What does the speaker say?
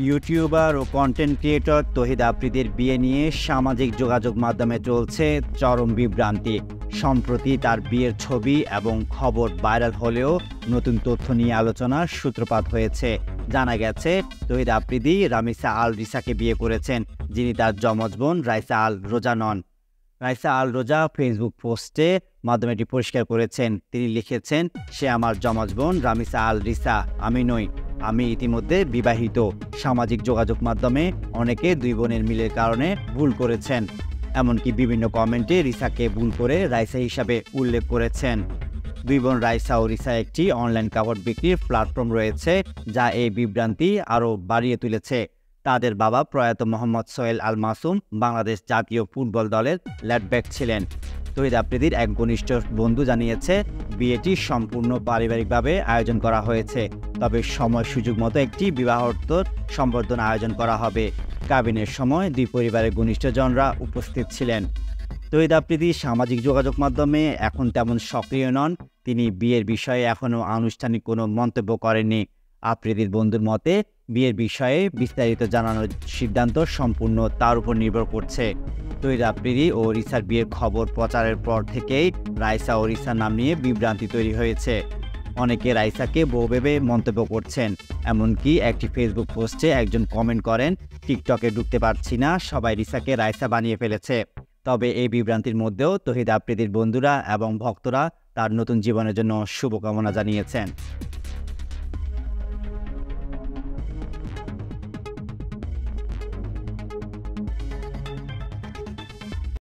YouTuber ও content creator তহিদ আফ্রিদির বিয়ে নিয়ে সামাজিক যোগাযোগ মাধ্যমে চলছে চরম বিভ্রান্তি। সম্প্রতি তার বিয়ের ছবি এবং খবর ভাইরাল হলেও নতুন তথ্য নিয়ে আলোচনার সূত্রপাত হয়েছে। জানা গেছে তহিদ আফ্রিদি রামিসা আল রিসাকে বিয়ে করেছেন, যিনি তার যমজ বোন রাইসা আল রোজা নন। রাইসা আল রোজা ফেসবুক পোস্টে মাধ্যমে এটি পরিষ্কার করেছেন। তিনি লিখেছেন, সে আমার যমজ বোন রামিসা আল রিসা, আমি নই। আমি ইতিমধ্যে বিবাহিত। সামাজিক যোগাযোগ মাধ্যমে অনেকে দুই বোনের মিলের কারণে ভুল করেছেন, এমনকি বিভিন্ন কমেন্টে রিসাকে ভুল করে রাইসা হিসাবে উল্লেখ করেছেন। দুই বোন রাইসা ও রিসা একটি অনলাইন কাপড় বিক্রির প্ল্যাটফর্ম রয়েছে, যা এই বিভ্রান্তি আরও বাড়িয়ে তুলেছে। তাদের বাবা প্রয়াত মোহাম্মদ সোহেল আল মাসুম বাংলাদেশ জাতীয় ফুটবল দলের লেফটব্যাক ছিলেন। তহিদ আফ্রিদির এক ঘনিষ্ঠ বন্ধু জানিয়েছে, বিয়েটি সম্পূর্ণ পারিবারিকভাবে আয়োজন করা হয়েছে, তবে সময় সুযোগ মতো একটি বিবাহোত্তর সম্বর্ধনা আয়োজন করা হবে। কাবিনের সময় দুই পরিবারের ঘনিষ্ঠজনরা উপস্থিত ছিলেন। তহিদ আফ্রিদি সামাজিক যোগাযোগ মাধ্যমে এখন তেমন সক্রিয় নন। তিনি বিয়ের বিষয়ে এখনও আনুষ্ঠানিক কোনো মন্তব্য করেননি। আফ্রিদির বন্ধুর মতে, বিয়ের বিষয়ে বিস্তারিত জানানোর সিদ্ধান্ত সম্পূর্ণ তার উপর নির্ভর করছে। তহিদ আফ্রিদি ও রিসার বিয়ের খবর প্রচারের পর থেকেই রাইসা ও রিসার নাম নিয়ে বিভ্রান্তি তৈরি হয়েছে। অনেকে রাইসাকে বউ ভেবে মন্তব্য করছেন। এমনকি একটি ফেসবুক পোস্টে একজন কমেন্ট করেন, টিকটকে ঢুকতে পারছি না, সবাই রিসাকে রাইসা বানিয়ে ফেলেছে। তবে এই বিভ্রান্তির মধ্যেও তহিদ আফ্রিদির বন্ধুরা এবং ভক্তরা তার নতুন জীবনের জন্য শুভকামনা জানিয়েছেন।